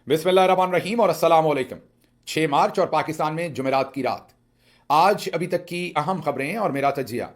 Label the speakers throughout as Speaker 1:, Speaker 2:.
Speaker 1: बिस्मिल्लाहिर्रहमानिर्रहीम और अस्सलाम वालेकुम। 6 मार्च और पाकिस्तान में जुमेरात की रात। आज अभी तक की अहम खबरें और मेरा तजिया।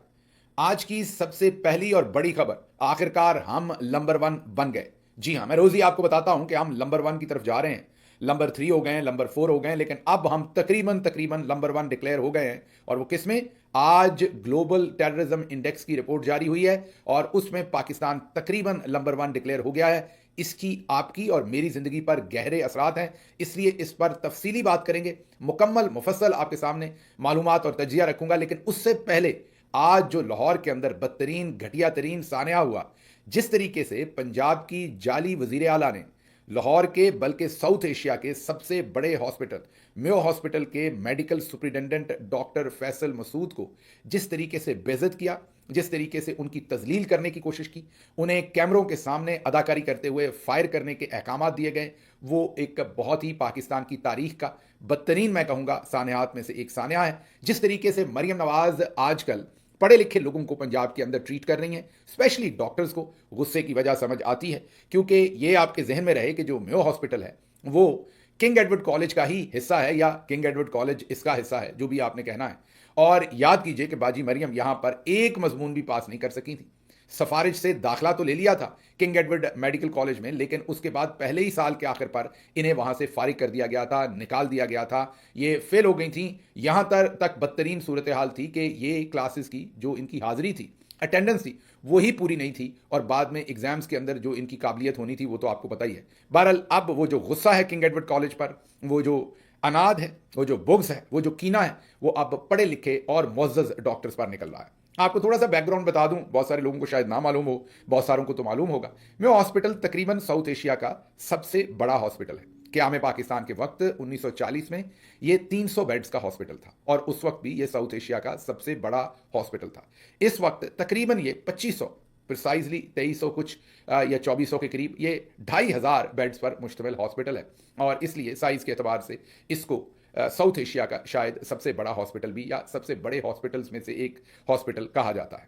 Speaker 1: आज की सबसे पहली और बड़ी खबर, आखिरकार हम नंबर 1 बन गए। जी हाँ, मैं रोज ही आपको बताता हूं कि हम नंबर 1 की तरफ जा रहे हैं। नंबर 3 हो गए हैं, नंबर 4 हो गए हैं, लेकिन अब हम तकरीबन तकरीबन नंबर 1 डिक्लेयर हो गए हैं। और वो किसमें? आज ग्लोबल टेररिज्म इंडेक्स की रिपोर्ट जारी हुई है और उसमें पाकिस्तान तकरीबन नंबर 1 डिक्लेयर हो गया है। इसकी आपकी और मेरी जिंदगी पर गहरे असरात हैं, इसलिए इस पर तफसीली बात करेंगे। मुकम्मल मुफस्सल आपके सामने मालूमात और तजिया रखूंगा, लेकिन उससे पहले आज जो लाहौर के अंदर बदतरीन घटिया तरीन सान्या हुआ, जिस तरीके से पंजाब की जाली वजीर आला ने लाहौर के बल्कि साउथ एशिया के सबसे बड़े हॉस्पिटल मेयो हॉस्पिटल के medical superintendent doctor Faisal Masood को जिस तरीके से बेइज्जत किया, जिस तरीके से उनकी तजलील करने की कोशिश की, उन्हें कैमरों के सामने अदाकारी करते हुए फायर करने के अहकाम दिए गए, वो एक बहुत ही पाकिस्तान की तारीख का बदतरीन, मैं कहूँगा, सान्यात में से एक सान्या है। जिस तरीके से मरियम नवाज आजकल पढ़े लिखे लोगों को पंजाब के अंदर ट्रीट कर रही हैं, स्पेशली डॉक्टर्स को, गुस्से की वजह समझ आती है। क्योंकि ये आपके जहन में रहे कि जो मेयो हॉस्पिटल है वो किंग एडवर्ड कॉलेज का ही हिस्सा है, या किंग एडवर्ड कॉलेज इसका हिस्सा है, जो भी आपने कहना है। और याद कीजिए कि बाजी मरियम यहां पर एक मजमून भी पास नहीं कर सकी थी। सफारिश से दाखिला तो ले लिया था किंग एडवर्ड मेडिकल कॉलेज में, लेकिन उसके बाद पहले ही साल के आखिर पर इन्हें वहां से फारिग कर दिया गया था, निकाल दिया गया था। ये फेल हो गई थी। यहां तक बदतरीन सूरत हाल थी कि ये क्लासेस की जो इनकी हाजिरी थी, अटेंडेंस थी, वो ही पूरी नहीं थी, और बाद में एग्जाम्स के अंदर जो इनकी काबिलियत होनी थी वो तो आपको पता ही है। बहरहाल अब वो जो गुस्सा है किंग एडवर्ड कॉलेज पर, वो जो अनाद है, वो जो बुग्स है, वो जो कीना है, वो अब पढ़े लिखे और मुअज़्ज़ज़ डॉक्टर्स पर निकल रहा है। आपको थोड़ा सा बैकग्राउंड बता दूं, बहुत सारे लोगों को शायद ना मालूम हो, बहुत सारों को तो मालूम होगा। मेयो हॉस्पिटल तकरीबन साउथ एशिया का सबसे बड़ा हॉस्पिटल है। क़याम पाकिस्तान के वक्त 1940 में ये 300 बेड्स का हॉस्पिटल था, और उस वक्त भी ये साउथ एशिया का सबसे बड़ा हॉस्पिटल था। इस वक्त तकरीबन ये 2500, प्रिसाइजली 2300 कुछ या 2400 के करीब, ये 2500 बेड्स पर मुश्तमिल हॉस्पिटल है, और इसलिए साइज के एतबार से इसको साउथ एशिया का शायद सबसे बड़ा हॉस्पिटल भी, या सबसे बड़े हॉस्पिटल्स में से एक हॉस्पिटल कहा जाता है।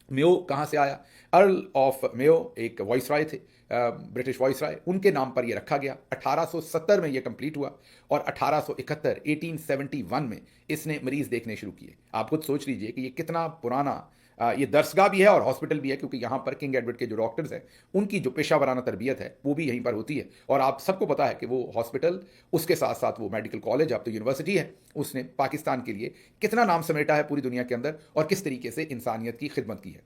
Speaker 1: मेयो कहाँ से आया? अर्ल ऑफ मेयो एक वॉइसराय थे, ब्रिटिश वॉइसराय, उनके नाम पर यह रखा गया। 1870 में यह कंप्लीट हुआ, और 1871 1871 में इसने मरीज देखने शुरू किए। आप खुद सोच लीजिए कि ये कितना पुराना ये दरसगाह भी है और हॉस्पिटल भी है, क्योंकि यहाँ पर किंग एडवर्ड के जो डॉक्टर्स हैं उनकी जो पेशा वराना तरबियत है वो भी यहीं पर होती है। और आप सबको पता है कि वो हॉस्पिटल, उसके साथ साथ वो मेडिकल कॉलेज, अब तो यूनिवर्सिटी है, उसने पाकिस्तान के लिए कितना नाम समेटा है पूरी दुनिया के अंदर, और किस तरीके से इंसानियत की खिदमत की है।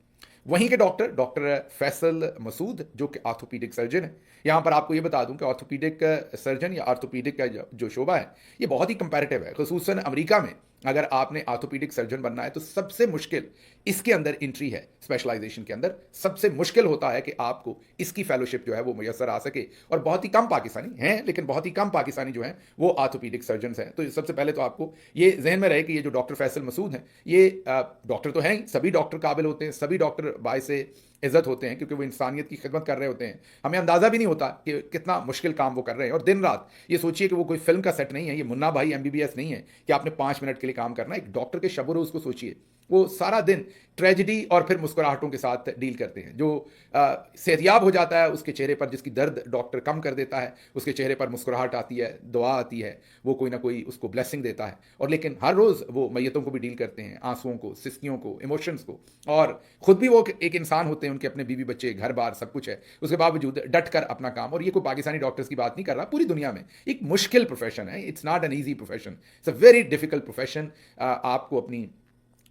Speaker 1: वहीं के डॉक्टर फैसल मसूद, जो कि ऑर्थोपीडिक सर्जन है। यहाँ पर आपको ये बता दूं कि ऑर्थोपीडिक सर्जन या ऑर्थोपीडिक का जो शोबा है, ये बहुत ही कंपैरेटिव है। खुसूसन अमेरिका में अगर आपने ऑर्थोपीडिक सर्जन बनना है तो सबसे मुश्किल इसके अंदर एंट्री है। स्पेशलाइजेशन के अंदर सबसे मुश्किल होता है कि आपको इसकी फेलोशिप जो है वो मुयसर आ सके, और बहुत ही कम पाकिस्तानी हैं, लेकिन बहुत ही कम पाकिस्तानी जो हैं वो ऑर्थोपीडिक सर्जन हैं। तो सबसे पहले तो आपको ये जहन में रहे कि ये जो डॉक्टर फैसल मसूद हैं, ये डॉक्टर तो हैं ही, सभी डॉक्टर काबिल होते हैं, सभी डॉक्टर बायसे इज्जत होते हैं, क्योंकि वो इंसानियत की खिदमत कर रहे होते हैं। हमें अंदाज़ा भी नहीं होता कि कितना मुश्किल काम वो कर रहे हैं, और दिन रात। ये सोचिए कि वो कोई फिल्म का सेट नहीं है, ये मुन्ना भाई MBBS नहीं है कि आपने 5 मिनट के लिए काम करना है। एक डॉक्टर के शब रोज़ को सोचिए, वो सारा दिन ट्रेजिडी और फिर मुस्कुराहटों के साथ डील करते हैं। जो सेहतियाब हो जाता है उसके चेहरे पर, जिसकी दर्द डॉक्टर कम कर देता है, उसके चेहरे पर मुस्कुराहट आती है, दुआ आती है, वो कोई ना कोई उसको ब्लेसिंग देता है। और लेकिन हर रोज़ वो मैयतों को भी डील करते हैं, आंसुओं को, सिसकियों को, इमोशंस को, और ख़ुद भी वो एक इंसान होते हैं, उनके अपने बीवी बच्चे, घर बार सब कुछ है, उसके बावजूद डट कर अपना काम। और ये कोई पाकिस्तानी डॉक्टर्स की बात नहीं कर रहा, पूरी दुनिया में एक मुश्किल प्रोफेशन है। It's not an easy profession, it's a very difficult profession. आपको अपनी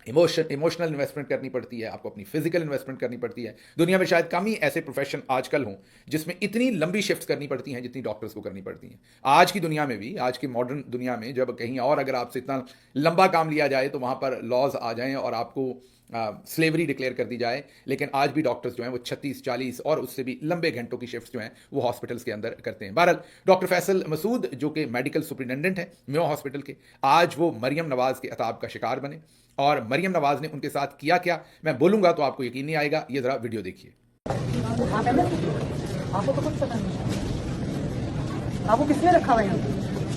Speaker 1: इमोशनल इन्वेस्टमेंट करनी पड़ती है, आपको अपनी फिजिकल इन्वेस्टमेंट करनी पड़ती है। दुनिया में शायद कम ही ऐसे प्रोफेशन आजकल हों जिसमें इतनी लंबी शिफ्ट्स करनी पड़ती हैं जितनी डॉक्टर्स को करनी पड़ती हैं। आज की दुनिया में भी, आज की मॉडर्न दुनिया में, जब कहीं और अगर आपसे इतना लंबा काम लिया जाए तो वहाँ पर लॉज आ जाएं और आपको स्लेवरी डिक्लेयर कर दी जाए, लेकिन आज भी डॉक्टर्स जो हैं वो 36, 40 और उससे भी लंबे घंटों की शिफ्ट्स जो हैं वो हॉस्पिटल्स के अंदर करते हैं। बहरहाल डॉक्टर फैसल मसूद, जो कि मेडिकल सुपरिटेंडेंट हैं मेयो हॉस्पिटल के, आज वो मरियम नवाज के अताब का शिकार बने। और मरियम नवाज ने उनके साथ किया क्या, मैं बोलूंगा तो आपको यकीन नहीं आएगा। ये जरा वीडियो देखिए।
Speaker 2: आपको तो कुछ पता नहीं, आपको किसने रखा हुआ है?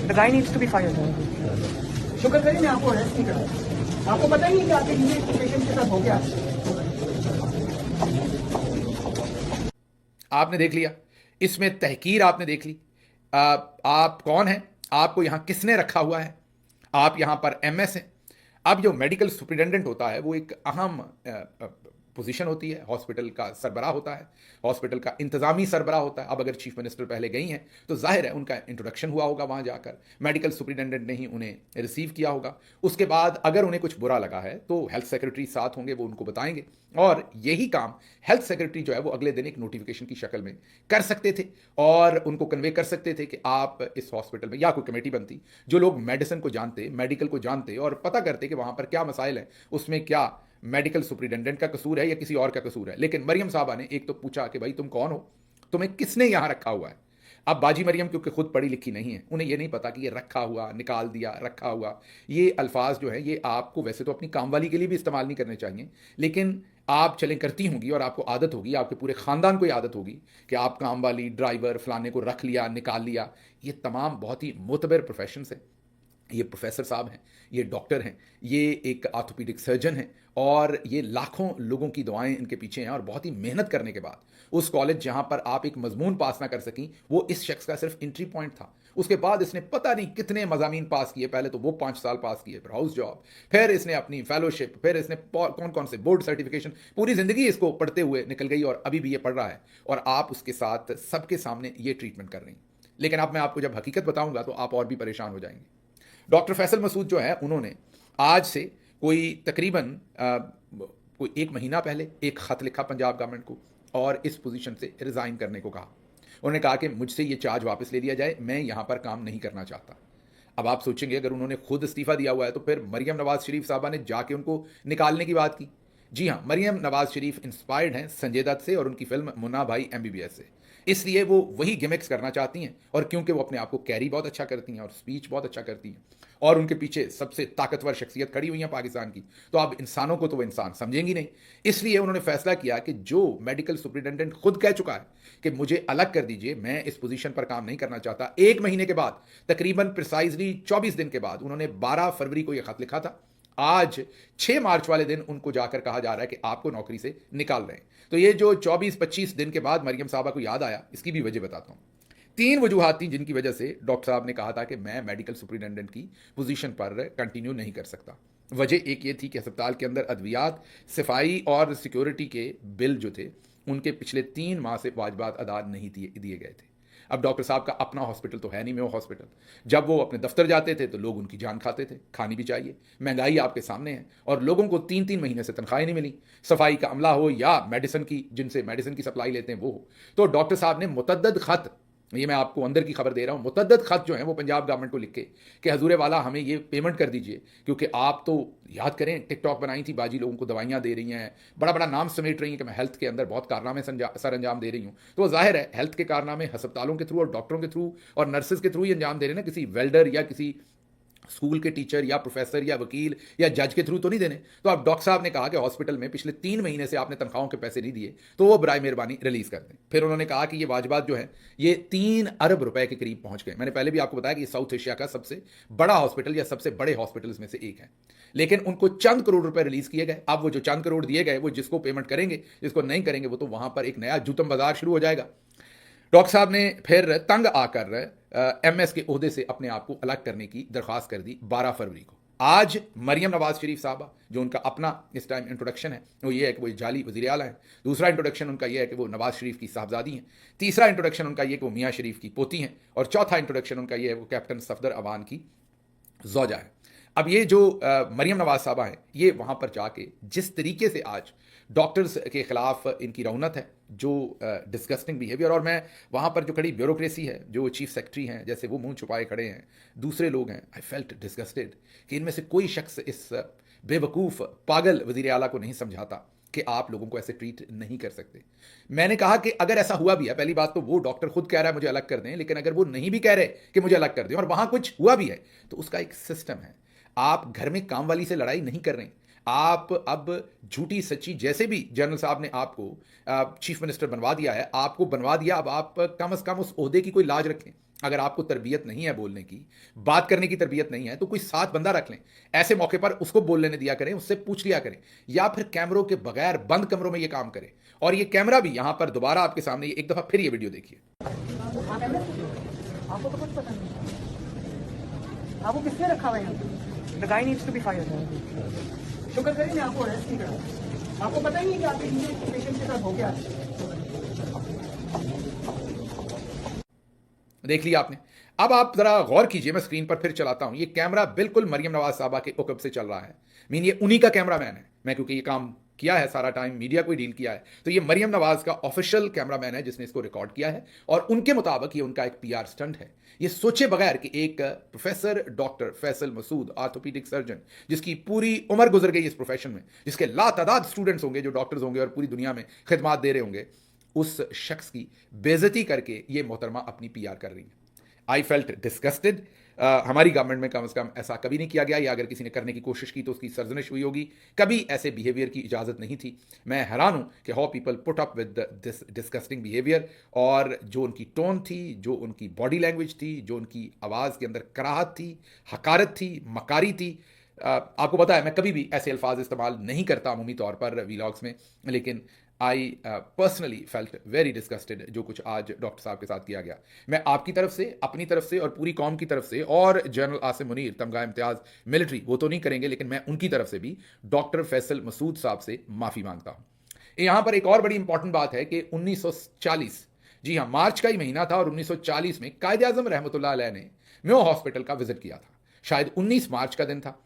Speaker 2: The guy needs to be fired. शुक्र करिए मैं आपको अरेस्ट नहीं करा। आपको पता ही नहीं कि आपके पेशेंट के साथ हो गया।
Speaker 1: आपने देख लिया, इसमें तहकीर आपने देख ली, आप कौन हैं, आपको यहां किसने रखा हुआ है, आप यहां पर एमएस हैं। अब जो मेडिकल सुपरिटेंडेंट होता है वो एक अहम पोजीशन होती है, हॉस्पिटल का सरबराह होता है, हॉस्पिटल का इंतजामी सरबराह होता है। अब अगर चीफ मिनिस्टर पहले गई हैं तो जाहिर है उनका इंट्रोडक्शन हुआ होगा वहां जाकर, मेडिकल सुपरिटेंडेंट ने ही उन्हें रिसीव किया होगा। उसके बाद अगर उन्हें कुछ बुरा लगा है तो हेल्थ सेक्रेटरी साथ होंगे, वो उनको बताएंगे, और यही काम हेल्थ सेक्रेटरी जो है वो अगले दिन एक नोटिफिकेशन की शक्ल में कर सकते थे और उनको कन्वे कर सकते थे कि आप इस हॉस्पिटल में, या कोई कमेटी बनती जो लोग मेडिसिन को जानते, मेडिकल को जानते और पता करते कि वहां पर क्या मसाइल है, उसमें क्या मेडिकल सुपरिटेंडेंट का कसूर है या किसी और का कसूर है। लेकिन मरियम साहबा ने एक तो पूछा कि भाई तुम कौन हो, तुम्हें किसने यहां रखा हुआ है। अब बाजी मरियम क्योंकि खुद पढ़ी लिखी नहीं है, उन्हें यह नहीं पता कि ये रखा हुआ, निकाल दिया, रखा हुआ, ये अल्फाज जो है ये आपको वैसे तो अपनी कामवाली के लिए भी इस्तेमाल नहीं करने चाहिए, लेकिन आप चलें करती होंगी और आपको आदत होगी, आपके पूरे खानदान को आदत होगी कि आप कामवाली, ड्राइवर, फलाने को रख लिया, निकाल लिया। ये तमाम बहुत ही मोतबर प्रोफेशन है। ये प्रोफेसर साहब हैं, ये डॉक्टर हैं, ये एक ऑर्थोपेडिक सर्जन हैं और ये लाखों लोगों की दुआएं इनके पीछे हैं। और बहुत ही मेहनत करने के बाद उस कॉलेज जहां पर आप एक मजमून पास ना कर सकी, वो इस शख्स का सिर्फ एंट्री पॉइंट था। उसके बाद इसने पता नहीं कितने मजामीन पास किए, पहले तो वो 5 साल पास किए, फिर हाउस जॉब, फिर इसने अपनी फेलोशिप, फिर इसने कौन कौन से बोर्ड सर्टिफिकेशन, पूरी जिंदगी इसको पढ़ते हुए निकल गई और अभी भी ये पढ़ रहा है और आप उसके साथ सबके सामने ये ट्रीटमेंट कर रही हैं। लेकिन अब मैं आपको जब हकीकत बताऊंगा तो आप और भी परेशान हो जाएंगे। डॉक्टर फैसल मसूद जो है उन्होंने आज से कोई तकरीबन कोई 1 महीना पहले एक ख़त लिखा पंजाब गवर्नमेंट को और इस पोजीशन से रिज़ाइन करने को कहा। उन्होंने कहा कि मुझसे ये चार्ज वापस ले लिया जाए, मैं यहाँ पर काम नहीं करना चाहता। अब आप सोचेंगे अगर उन्होंने खुद इस्तीफ़ा दिया हुआ है तो फिर मरियम नवाज शरीफ साहबा ने जाके उनको निकालने की बात की। जी हाँ, मरियम नवाज शरीफ इंस्पायर्ड हैं संजय दत्त से और उनकी फिल्म मुन्ना भाई MBBS से, इसलिए वो वही गिमिक्स करना चाहती हैं। और क्योंकि वो अपने आप को कैरी बहुत अच्छा करती हैं और स्पीच बहुत अच्छा करती हैं और उनके पीछे सबसे ताकतवर शख्सियत खड़ी हुई है पाकिस्तान की, तो अब इंसानों को तो वो इंसान समझेंगी नहीं। इसलिए उन्होंने फैसला किया कि जो मेडिकल सुपरिटेंडेंट खुद कह चुका है कि मुझे अलग कर दीजिए, मैं इस पोजीशन पर काम नहीं करना चाहता, 1 महीने के बाद, तकरीबन प्रिसाइजली 24 दिन के बाद, उन्होंने 12 फरवरी को यह खत लिखा था। आज 6 मार्च वाले दिन उनको जाकर कहा जा रहा है कि आपको नौकरी से निकाल रहे हैं। तो ये जो 24-25 दिन के बाद मरियम साहबा को याद आया, इसकी भी वजह बताता हूं। 3 वजूहात थी जिनकी वजह से डॉक्टर साहब ने कहा था कि मैं मेडिकल सुपरिटेंडेंट की पोजीशन पर कंटिन्यू नहीं कर सकता। वजह एक ये थी कि अस्पताल के अंदर अद्वियात, सफाई और सिक्योरिटी के बिल जो थे उनके पिछले 3 माह से वाजबात अदा नहीं दिए गए थे। अब डॉक्टर साहब का अपना हॉस्पिटल तो है नहीं, वो हॉस्पिटल, जब वो अपने दफ्तर जाते थे तो लोग उनकी जान खाते थे, खानी भी चाहिए, महंगाई आपके सामने है और लोगों को 3-3 महीने से तनख्वाहें नहीं मिली, सफाई का अमला हो या मेडिसिन की, जिनसे मेडिसिन की सप्लाई लेते हैं वो हो। तो डॉक्टर साहब ने मुतद्दद खत, ये मैं आपको अंदर की खबर दे रहा हूँ, मुतद्दद खत जो है वो पंजाब गवर्नमेंट को लिख के कि हजूर वाला हमें ये पेमेंट कर दीजिए, क्योंकि आप तो याद करें टिकटॉक बनाई थी, बाजी लोगों को दवाइयाँ दे रही हैं, बड़ा बड़ा नाम समेट रही हैं कि मैं हेल्थ के अंदर बहुत कारनामे सर अंजाम दे रही हूँ। तो जाहिर है हेल्थ के कारनामे अस्पतालों के थ्रू और डॉक्टरों के थ्रू और नर्सेज के थ्रू ही अंजाम दे रहे हैं ना, किसी वेल्डर या किसी स्कूल के टीचर या प्रोफेसर या वकील या जज के थ्रू तो नहीं देने। तो अब डॉक्टर साहब ने कहा कि हॉस्पिटल में पिछले 3 महीने से आपने तनख्वाहों के पैसे नहीं दिए तो वो बराए मेहरबानी रिलीज कर दें। फिर उन्होंने कहा कि ये वाजबात जो है ये 3 अरब रुपए के करीब पहुंच गए। मैंने पहले भी आपको बताया कि ये साउथ एशिया का सबसे बड़ा हॉस्पिटल या सबसे बड़े हॉस्पिटल्स में से एक है, लेकिन उनको चंद करोड़ रुपए रिलीज किए गए। अब वो जो चंद करोड़ दिए गए वो जिसको पेमेंट करेंगे, जिसको नहीं करेंगे वो तो वहां पर एक नया जूतम बाजार शुरू हो जाएगा। डॉक्टर साहब ने फिर तंग आकर MS के ओहदे से अपने आप को अलग करने की दरख्वास्त कर दी 12 फरवरी को। आज मरियम नवाज शरीफ साहबा, जो उनका अपना इस टाइम इंट्रोडक्शन है वो ये है कि वो जाली वज़ीर आला है, दूसरा इंट्रोडक्शन उनका ये है कि वो नवाज शरीफ की साहबजादी हैं, तीसरा इंट्रोडक्शन उनका ये कि वो मियाँ शरीफ की पोती हैं और चौथा इंट्रोडक्शन उनका ये है वो कैप्टन सफदर अवान की ज़ौजा है। अब ये जो मरियम नवाज साहबा हैं ये वहाँ पर जाके जिस तरीके से आज डॉक्टर्स के खिलाफ इनकी रौनत है, जो डिस्गस्टिंग बिहेवियर, और मैं वहाँ पर जो खड़ी ब्यूरोक्रेसी है, जो चीफ सेक्रेटरी हैं जैसे वो मुंह छुपाए खड़े हैं, दूसरे लोग हैं, आई फेल्ट डिस्गस्टेड कि इनमें से कोई शख्स इस बेवकूफ़ पागल वज़ीर आला को नहीं समझाता कि आप लोगों को ऐसे ट्रीट नहीं कर सकते। मैंने कहा कि अगर ऐसा हुआ भी है, पहली बात तो वो डॉक्टर खुद कह रहा है मुझे अलग कर दें, लेकिन अगर वो नहीं भी कह रहे कि मुझे अलग कर दें और वहाँ कुछ हुआ भी है तो उसका एक सिस्टम है। आप घर में काम वाली से लड़ाई नहीं कर रहे, आप अब झूठी सच्ची, जैसे भी जनरल साहब ने आपको चीफ मिनिस्टर बनवा दिया है, आपको बनवा दिया, अब आप कम से कम उस ओहदे की कोई लाज रखें। अगर आपको तरबियत नहीं है बोलने की, बात करने की तरबियत नहीं है तो कोई साथ बंदा रख लें, ऐसे मौके पर उसको बोल लेने दिया करें, उससे पूछ लिया करें, या फिर कैमरों के बगैर बंद कमरों में ये काम करें। और ये कैमरा भी यहाँ पर दोबारा आपके सामने, एक दफ़ा फिर ये वीडियो देखिए।
Speaker 2: आपको तो कुछ पता नहीं। आपको किसने रखा हुआ है यहाँ पे? The guy needs to be fired. शुक्र करिए मैं आपको अरेस्ट नहीं करा। आपको पता ही नहीं कि आपके पेशेंट के साथ हो क्या है।
Speaker 1: देख लिया आपने। अब आप जरा गौर कीजिए, मैं स्क्रीन पर फिर चलाता हूं। ये कैमरा बिल्कुल मरियम नवाज साहबा के हुक्म से चल रहा है। मीन ये उन्हीं का कैमरामैन है। मैं क्योंकि ये काम किया है सारा टाइम, मीडिया को ही डील किया है, तो ये मरियम नवाज का ऑफिशियल कैमरामैन है जिसने इसको रिकॉर्ड किया है। और उनके मुताबिक ये उनका एक पीआर स्टंट है। ये सोचे बगैर कि एक professor doctor Faisal Masood, orthopaedic surgeon, जिसकी पूरी उम्र गुजर गई इस प्रोफेशन में, जिसके लातादाद स्टूडेंट्स होंगे जो डॉक्टर्स होंगे और पूरी दुनिया में खिदमात दे रहे होंगे, उस शख्स की बेइज्जती करके ये मोहतरमा अपनी पीआर कर रही है। I felt disgusted. हमारी गवर्नमेंट में कम से कम ऐसा कभी नहीं किया गया, या अगर किसी ने करने की कोशिश की तो उसकी सरजनिश हुई होगी। कभी ऐसे बिहेवियर की इजाज़त नहीं थी। मैं हैरान हूं कि how people put up with this disgusting behaviour. और जो उनकी टोन थी, जो उनकी बॉडी लैंग्वेज थी, जो उनकी आवाज़ के अंदर कराहत थी, हकारत थी, मकारी थी। आपको पता है मैं कभी भी ऐसे अल्फाज इस्तेमाल नहीं करता अमूमी तौर पर वीलॉग्स में, लेकिन I personally felt very disgusted जो कुछ आज डॉक्टर साहब के साथ किया गया। मैं आपकी तरफ से, अपनी तरफ से और पूरी कौम की तरफ से, और जनरल आसिम मुनीर तमगा इम्तियाज मिलिट्री वो तो नहीं करेंगे, लेकिन मैं उनकी तरफ से भी डॉक्टर फैसल मसूद साहब से माफ़ी मांगता हूँ। यहाँ पर एक और बड़ी इंपॉर्टेंट बात है कि 1940, जी हाँ, मार्च का ही महीना था, और 1940 में कायदे आजम रहमतुल्लाह अलैह ने म्यो हॉस्पिटल का विजिट किया था। शायद 19 मार्च का दिन था,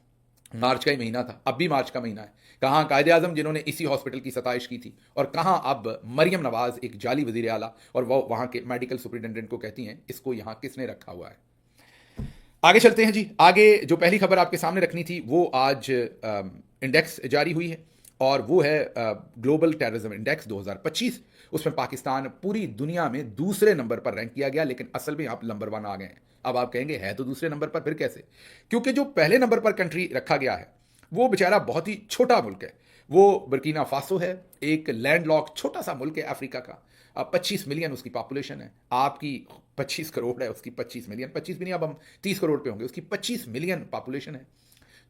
Speaker 1: मार्च का ही महीना था, अब भी मार्च का महीना है। कहाँ कायदे आजम जिन्होंने इसी हॉस्पिटल की सताइश की थी, और कहाँ अब मरियम नवाज एक जाली वजीर आला, और वो वहाँ के मेडिकल सुपरिटेंडेंट को कहती हैं इसको यहाँ किसने रखा हुआ है। आगे चलते हैं जी। आगे जो पहली खबर आपके सामने रखनी थी वो आज इंडेक्स जारी हुई है, और वो है ग्लोबल टेररिज्म इंडेक्स 2025। उसमें पाकिस्तान पूरी दुनिया में दूसरे नंबर पर रैंक किया गया, लेकिन असल में आप नंबर 1 आ गए हैं। अब आप कहेंगे है तो दूसरे नंबर पर, फिर कैसे? क्योंकि जो पहले नंबर पर कंट्री रखा गया है वो बेचारा बहुत ही छोटा मुल्क है। वो बुर्किना फासो है, एक लैंडलॉक छोटा सा मुल्क है अफ्रीका का। 25 मिलियन उसकी पॉपुलेशन है। आपकी 25 करोड़ है, उसकी 25 मिलियन, 25 भी नहीं, अब हम 30 करोड़ पे होंगे। उसकी 25 मिलियन पॉपुलेशन है।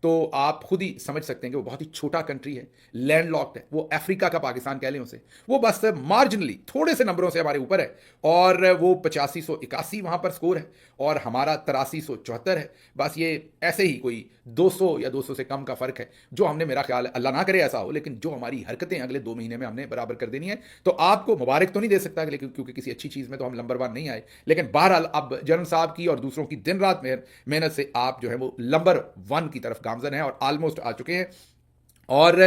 Speaker 1: तो आप खुद ही समझ सकते हैं कि वो बहुत ही छोटा कंट्री है, लैंडलॉक्ड है। वो अफ्रीका का पाकिस्तान कह लें उसे, वो बस मार्जिनली थोड़े से नंबरों से हमारे ऊपर है, और वो 8581 वहाँ पर स्कोर है, और हमारा 8374 है। बस ये ऐसे ही कोई 200 या 200 से कम का फ़र्क है, जो हमने, मेरा ख्याल है, अल्लाह ना करे ऐसा हो, लेकिन जो हमारी हरकतें अगले 2 महीने में हमने बराबर कर देनी है। तो आपको मुबारक तो नहीं दे सकता, लेकिन क्योंकि किसी अच्छी चीज़ में तो हम नंबर 1 नहीं आए, लेकिन बहरहाल अब जनरल साहब की और दूसरों की दिन रात मेहनत से आप जो है वो नंबर 1 की तरफ गामजन है, और ऑलमोस्ट आ चुके हैं। और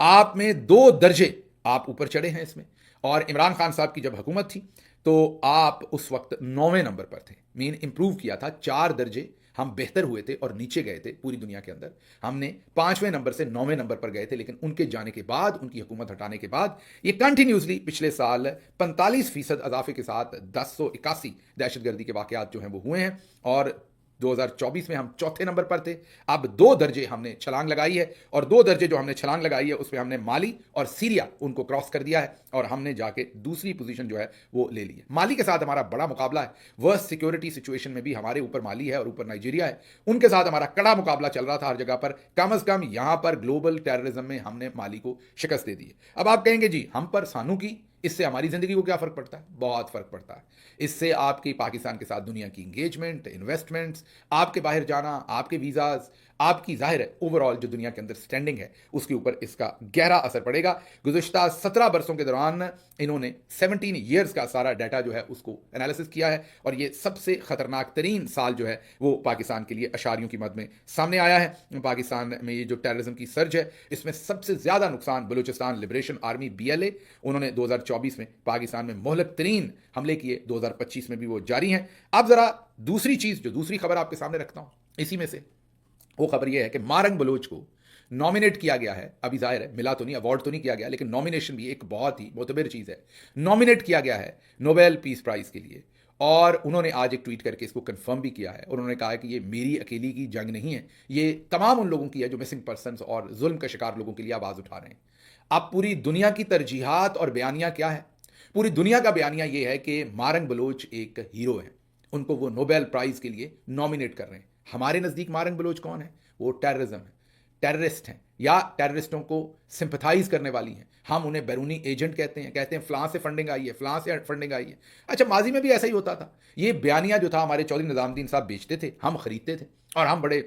Speaker 1: आप में 2 दर्जे आप ऊपर चढ़े हैं इसमें। और इमरान खान साहब की जब हुकूमत थी तो आप उस वक्त 9वें नंबर पर थे। मीन इंप्रूव किया था, 4 दर्जे हम बेहतर हुए थे और नीचे गए थे पूरी दुनिया के अंदर। हमने 5वें नंबर से 9वें नंबर पर गए थे, लेकिन उनके जाने के बाद, उनकी हुकूमत हटाने के बाद, ये कंटिन्यूसली पिछले साल 45% इजाफे के साथ 1081 दहशतगर्दी के वाकयात जो हैं वो हुए हैं। और 2024 में हम 4थे नंबर पर थे। अब 2 दर्जे हमने छलांग लगाई है, और 2 दर्जे जो हमने छलांग लगाई है उसमें हमने माली और सीरिया उनको क्रॉस कर दिया है, और हमने जाके दूसरी पोजीशन जो है वो ले ली है। माली के साथ हमारा बड़ा मुकाबला है। वर्स्ट सिक्योरिटी सिचुएशन में भी हमारे ऊपर माली है और ऊपर नाइजीरिया है। उनके साथ हमारा कड़ा मुकाबला चल रहा था हर जगह पर। कम से कम यहां पर ग्लोबल टेररिज्म में हमने माली को शिकस्त दे दी है। अब आप कहेंगे जी हम पर सानू की, इससे हमारी जिंदगी को क्या फर्क पड़ता है? बहुत फर्क पड़ता है। इससे आपकी पाकिस्तान के साथ दुनिया की इंगेजमेंट, इन्वेस्टमेंट्स, आपके बाहर जाना, आपके वीज़ाज, आपकी जाहिर है ओवरऑल जो दुनिया के अंदर स्टैंडिंग है उसके ऊपर इसका गहरा असर पड़ेगा। गुज़िश्ता 17 बरसों के दौरान इन्होंने 17 ईयर्स का सारा डाटा जो है उसको एनालिसिस किया है, और ये सबसे ख़तरनाक तरीन साल जो है वो पाकिस्तान के लिए अशारियों की मद में सामने आया है। पाकिस्तान में ये जो टेररिज्म की सर्ज है, इसमें सबसे ज़्यादा नुकसान बलूचिस्तान लिबरेशन आर्मी BLA, उन्होंने 2024 में पाकिस्तान में मोहलक तरीन हमले किए। 2025 में भी वो जारी हैं। अब ज़रा दूसरी चीज़, जो दूसरी खबर आपके सामने रखता हूँ इसी में से, वो खबर यह है कि मारंग बलोच को नॉमिनेट किया गया है। अभी जाहिर है मिला तो नहीं, अवार्ड तो नहीं किया गया, लेकिन नॉमिनेशन भी एक बहुत ही मोतबर चीज़ है। नॉमिनेट किया गया है नोबेल पीस प्राइज़ के लिए, और उन्होंने आज एक ट्वीट करके इसको कंफर्म भी किया है। और उन्होंने कहा है कि ये मेरी अकेली की जंग नहीं है, ये तमाम उन लोगों की है जो मिसिंग पर्सनस और जुल्म का शिकार लोगों के लिए आवाज़ उठा रहे हैं। अब पूरी दुनिया की तरजीहात और बयानियाँ क्या है? पूरी दुनिया का बयानिया ये है कि मारंग बलोच एक हीरो है, उनको वो नोबेल प्राइज़ के लिए नॉमिनेट कर रहे हैं। हमारे नज़दीक मारंग बलोच कौन है? वो टेररिज्म है, टेररिस्ट हैं, या टेररिस्टों को सिंपथाइज करने वाली हैं। हम उन्हें बैरूनी एजेंट कहते हैं फलां से फंडिंग आई है, फलां से फंडिंग आई है। अच्छा, माजी में भी ऐसा ही होता था। ये बयानिया जो था हमारे चौधरी निजामुद्दीन साहब बेचते थे, हम खरीदते थे और हम बड़े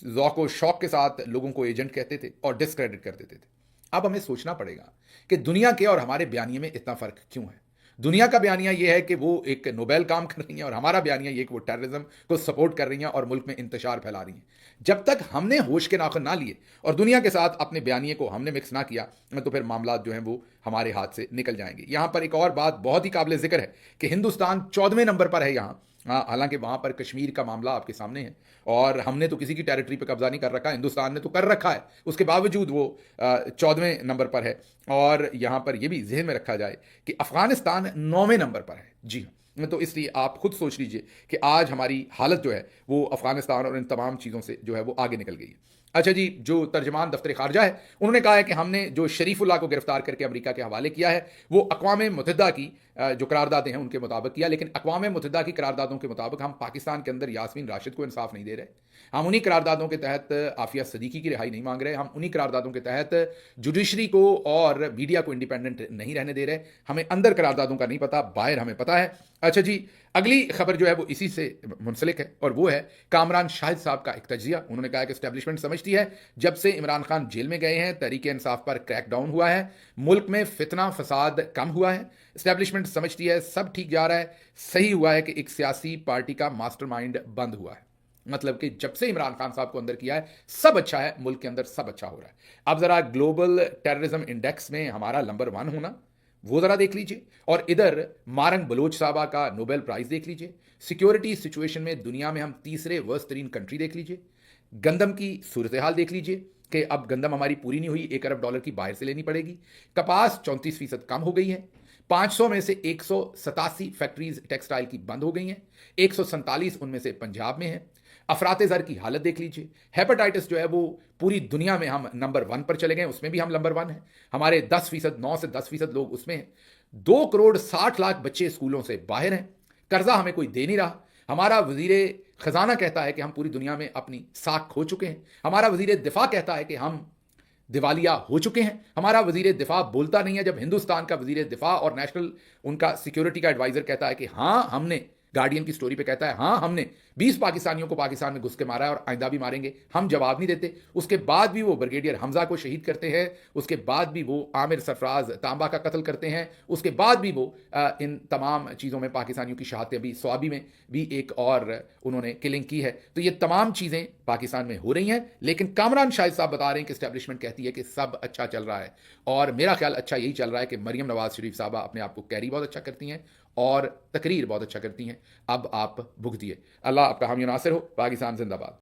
Speaker 1: ज़ौक़ व शौक़ के साथ लोगों को एजेंट कहते थे और डिस्क्रेडिट कर देते थे। अब हमें सोचना पड़ेगा कि दुनिया के और हमारे बयानिए में इतना फ़र्क क्यों है। दुनिया का बयानिया यह है कि वो एक नोबेल काम कर रही हैं और हमारा बयानिया ये कि वो टेररिज्म को सपोर्ट कर रही हैं और मुल्क में इंतशार फैला रही हैं। जब तक हमने होश के नाखुन ना लिए और दुनिया के साथ अपने बयानिए को हमने मिक्स ना किया तो फिर मामला जो हैं वो हमारे हाथ से निकल जाएंगे। यहाँ पर एक और बात बहुत ही काबिल ज़िक्र है कि हिंदुस्तान 14वें नंबर पर है यहाँ। हालांकि वहाँ पर कश्मीर का मामला आपके सामने है और हमने तो किसी की टेरिटरी पर कब्जा नहीं कर रखा, हिंदुस्तान ने तो कर रखा है, उसके बावजूद वो 14वें नंबर पर है। और यहाँ पर यह भी जहन में रखा जाए कि अफगानिस्तान 9वें नंबर पर है। जी हाँ, तो इसलिए आप खुद सोच लीजिए कि आज हमारी हालत जो है वो अफगानिस्तान और इन तमाम चीज़ों से जो है वो आगे निकल गई है। अच्छा जी, जो तर्जमान दफ्तर खारजा है उन्होंने कहा है कि हमने जो शरीफुल्लाह को गिरफ्तार करके अमेरिका के हवाले किया है वो अक़वाम मुत्तहिदा की जो करारदादें हैं उनके मुताबिक किया, लेकिन अक़वाम मुत्तहिदा की करारदादों के मुताबिक हम पाकिस्तान के अंदर यास्मीन राशिद को इंसाफ नहीं दे रहे। हम उन्हीं करारदादों के तहत आफिया सदीकी की रिहाई नहीं मांग रहे। हम उन्हीं करारदादों के तहत जुडिशरी को और मीडिया को इंडिपेंडेंट नहीं रहने दे रहे। हमें अंदर करारदादों का नहीं पता, बाहर हमें पता है। अच्छा जी, अगली खबर जो है वो इसी से मुंसलिक है और वो है कामरान शाहिद साहब का एक तजिया। उन्होंने कहा कि एस्टेब्लिशमेंट समझती है जब से इमरान खान जेल में गए हैं तहरीक इंसाफ पर क्रैकडाउन हुआ है, मुल्क में फितना फसाद कम हुआ है। एस्टेब्लिशमेंट समझती है सब ठीक जा रहा है, सही हुआ है कि एक सियासी पार्टी का मास्टरमाइंड बंद हुआ है। मतलब कि जब से इमरान खान साहब को अंदर किया है सब अच्छा है, मुल्क के अंदर सब अच्छा हो रहा है। अब जरा ग्लोबल टेररिज्म इंडेक्स में हमारा नंबर 1 होना वो ज़रा देख लीजिए और इधर मारंग बलोच साहबा का नोबेल प्राइज़ देख लीजिए। सिक्योरिटी सिचुएशन में दुनिया में हम तीसरे वर्स्ट तरीन कंट्री देख लीजिए। गंदम की सूरत हाल देख लीजिए कि अब गंदम हमारी पूरी नहीं हुई, $1 अरब की बाहर से लेनी पड़ेगी। कपास 34% कम हो गई है। 500 में से 187 फैक्ट्रीज टेक्सटाइल की बंद हो गई हैं, 147 उनमें से पंजाब में है। अफरात ज़र की हालत देख लीजिए। हेपेटाइटिस जो है वो पूरी दुनिया में हम नंबर 1 पर चले गए, उसमें भी हम नंबर 1 हैं। हमारे 10%, 9 से 10% लोग उसमें हैं। 2 करोड़ 60 लाख बच्चे स्कूलों से बाहर हैं। कर्जा हमें कोई दे नहीं रहा। हमारा वजीर खजाना कहता है कि हम पूरी दुनिया में अपनी साख खो चुके हैं। हमारा वजीर दिफा कहता है कि हम दिवालिया हो चुके हैं। हमारा वजीर दिफा बोलता नहीं है जब हिंदुस्तान का वजीर दिफा और नेशनल उनका सिक्योरिटी का एडवाइजर कहता है कि हाँ हमने, गार्डियन की स्टोरी पे कहता है हाँ हमने 20 पाकिस्तानियों को पाकिस्तान में घुस के मारा है और आइंदा भी मारेंगे। हम जवाब नहीं देते। उसके बाद भी वो ब्रिगेडियर हमजा को शहीद करते हैं, उसके बाद भी वो आमिर सरफराज तांबा का कत्ल करते हैं, उसके बाद भी वो इन तमाम चीज़ों में पाकिस्तानियों की शहादतें, अभी स्वाबी में भी एक और उन्होंने किलिंग की है। तो ये तमाम चीज़ें पाकिस्तान में हो रही हैं, लेकिन कामरान शाहिद साहब बता रहे हैं कि एस्टेब्लिशमेंट कहती है कि सब अच्छा चल रहा है। और मेरा ख्याल अच्छा यही चल रहा है कि मरियम नवाज शरीफ साहबा अपने आप को कैरी बहुत अच्छा करती हैं और तकरीर बहुत अच्छा करती हैं। अब आप भुगतिए। अल्लाह आपका हामी नासिर हो। पाकिस्तान जिंदाबाद।